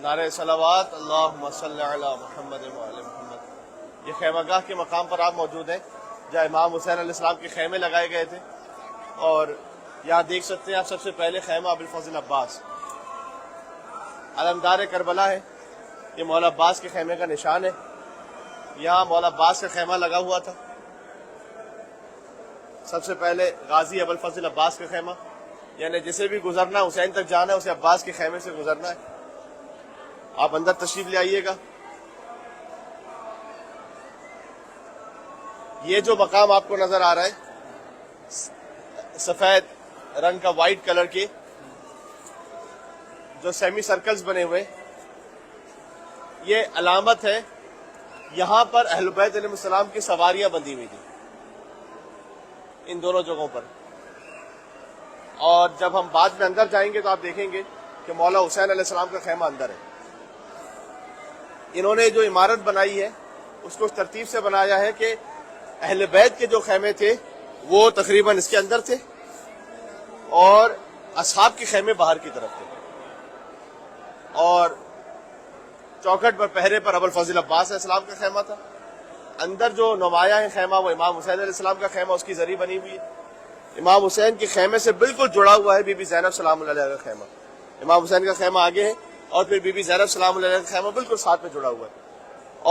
نعرہ صلوات اللہم صلی علی محمد وعلی محمد۔ یہ خیمہ گاہ کے مقام پر آپ موجود ہیں جہاں امام حسین علیہ السلام کے خیمے لگائے گئے تھے، اور یہاں دیکھ سکتے ہیں آپ سب سے پہلے خیمہ ابوالفضل عباس علمدار کربلا ہے۔ یہ مولا عباس کے خیمے کا نشان ہے۔ یہاں مولا عباس کا خیمہ لگا ہوا تھا۔ سب سے پہلے غازی ابوالفضل عباس کا خیمہ، یعنی جسے بھی گزرنا حسین تک جانا ہے اسے عباس کے خیمے سے گزرنا ہے۔ آپ اندر تشریف لے آئیے گا۔ یہ جو مقام آپ کو نظر آ رہا ہے سفید رنگ کا وائٹ کلر کے جو سیمی سرکلز بنے ہوئے، یہ علامت ہے یہاں پر اہل بیت علیہ السلام کی سواریاں بندھی ہوئی تھیں ان دونوں جگہوں پر۔ اور جب ہم بعد میں اندر جائیں گے تو آپ دیکھیں گے کہ مولا حسین علیہ السلام کا خیمہ اندر ہے۔ انہوں نے جو عمارت بنائی ہے اس کو اس ترتیب سے بنایا ہے کہ اہل بیت کے جو خیمے تھے وہ تقریباً اس کے اندر تھے اور اصحاب کے خیمے باہر کی طرف تھے، اور چوکھٹ پر پہرے پر ابوالفضل عباس علیہ السلام کا خیمہ تھا۔ اندر جو نمایاں ہے خیمہ وہ امام حسین علیہ السلام کا خیمہ، اس کی زری بنی ہوئی ہے۔ امام حسین کے خیمے سے بالکل جڑا ہوا ہے بی بی زینب سلام اللہ علیہ کا خیمہ۔ امام حسین کا خیمہ آگے ہے اور پھر بی بی زینب سلام اللہ علیہ کا خیمہ بالکل ساتھ میں جڑا ہوا ہے،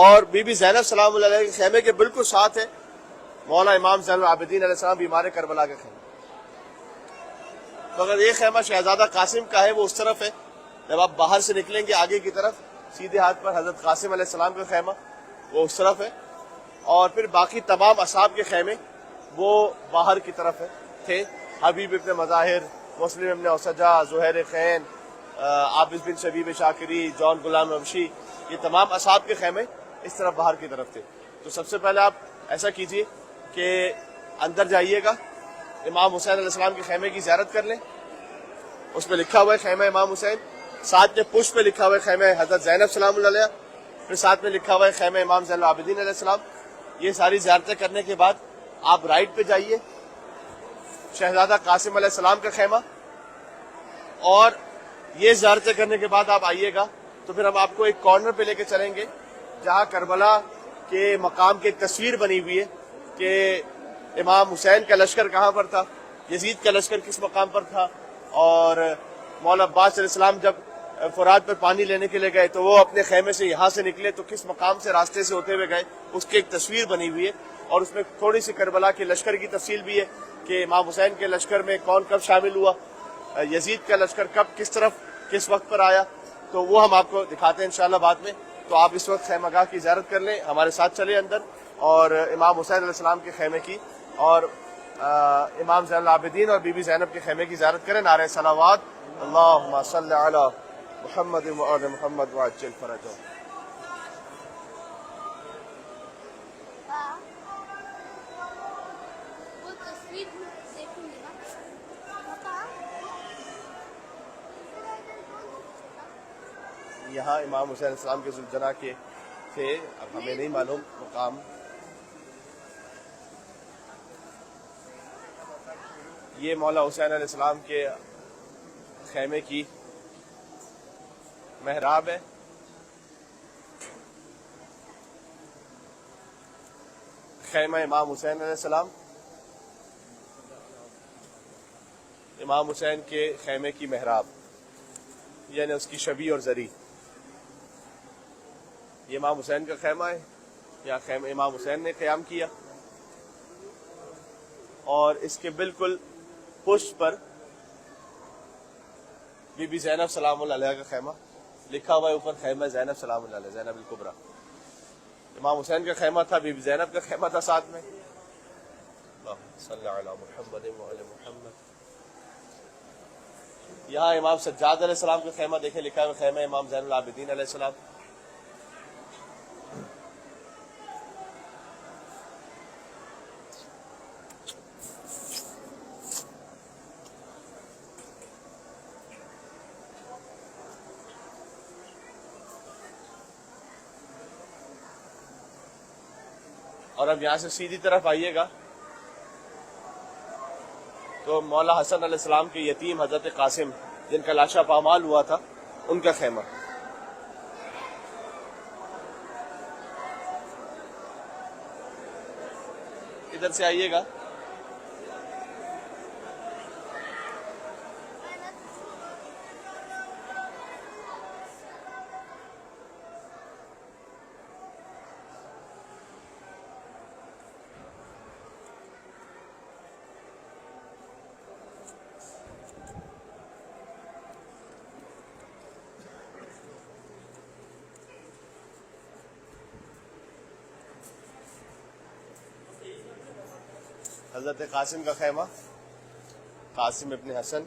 اور بی بی زینب سلام اللہ علیہ کے خیمے کے بالکل ساتھ ہے مولا امام زین العابدین علیہ السلام بیمار کربلا کا خیمہ۔ تو اگر یہ خیمہ شہزادہ قاسم کا ہے وہ اس طرف ہے، جب آپ باہر سے نکلیں گے آگے کی طرف سیدھے ہاتھ پر حضرت قاسم علیہ السلام کا خیمہ وہ اس طرف ہے، اور پھر باقی تمام اصحاب کے خیمے وہ باہر کی طرف تھے۔ حبیب ابن مظاہر، مسلم ابن اسجا، زہیر خین، عابس بن شبیب شاکری، جان غلام وحشی، یہ تمام اصحاب کے خیمے اس طرف باہر کی طرف تھے۔ تو سب سے پہلے آپ ایسا کیجئے کہ اندر جائیے گا، امام حسین علیہ السلام کے خیمے کی زیارت کر لیں۔ اس پہ لکھا ہوا ہے خیمہ امام حسین، ساتھ میں پشت پہ لکھا ہوا ہے خیمہ حضرت زینب سلام اللہ علیہ، پھر ساتھ میں لکھا ہوا ہے خیمہ امام زین العابدین علیہ السلام۔ یہ ساری زیارتیں کرنے کے بعد آپ رائٹ پہ جائیے، شہزادہ قاسم علیہ السلام کا خیمہ، اور یہ زیارتیں کرنے کے بعد آپ آئیے گا تو پھر ہم آپ کو ایک کارنر پہ لے کے چلیں گے جہاں کربلا کے مقام کی ایک تصویر بنی ہوئی ہے کہ امام حسین کا لشکر کہاں پر تھا، یزید کا لشکر کس مقام پر تھا، اور مولا عباس علیہ السلام جب فرات پر پانی لینے کے لیے گئے تو وہ اپنے خیمے سے یہاں سے نکلے تو کس مقام سے راستے سے ہوتے ہوئے گئے، اس کی ایک تصویر بنی ہوئی ہے، اور اس میں تھوڑی سی کربلا کے لشکر کی تفصیل بھی ہے کہ امام حسین کے لشکر میں کون کب شامل ہوا، یزید کا لشکر کب کس طرف کس وقت پر آیا، تو وہ ہم آپ کو دکھاتے ہیں انشاءاللہ بعد میں۔ تو آپ اس وقت خیمہ گاہ کی زیارت کر لیں، ہمارے ساتھ چلیں اندر اور امام حسین علیہ السلام کے خیمے کی اور امام زین العابدین اور بی بی زینب کے خیمے کی زیارت کریں۔ نعرہ صلوات اللہم صلی علی محمد وعلی محمد وعجل فرجہ۔ یہاں امام حسین علیہ السلام کے ذوالجناح کے تھے، اب ہمیں نہیں معلوم مقام۔ یہ مولا حسین علیہ السلام کے خیمے کی محراب ہے۔ خیمہ امام حسین علیہ السلام، امام حسین کے خیمے کی محراب یعنی اس کی شبیہ اور زری۔ یہ امام حسین کا خیمہ ہے، یا خیمہ امام حسین نے قیام کیا، اور اس کے بالکل پشت پر بی بی زینب سلام اللہ علیہ کا خیمہ لکھا ہوا ہے، اوپر خیمہ زینب سلام اللہ علیہ، زینب الکبریٰ۔ امام حسین کا خیمہ تھا، بی بی زینب کا خیمہ تھا ساتھ میں۔ اللہم صلی علی محمد وعلی محمد۔ یہاں امام سجاد علیہ السلام کا خیمہ دیکھیں، لکھا ہے خیمہ امام زین العابدین علیہ السلام۔ اور اب یہاں سے سیدھی طرف آئیے گا تو مولا حسن علیہ السلام کے یتیم حضرت قاسم جن کا لاشا پامال ہوا تھا ان کا خیمہ، ادھر سے آئیے گا. حضرت قاسم کا خیمہ, قاسم ابن حسن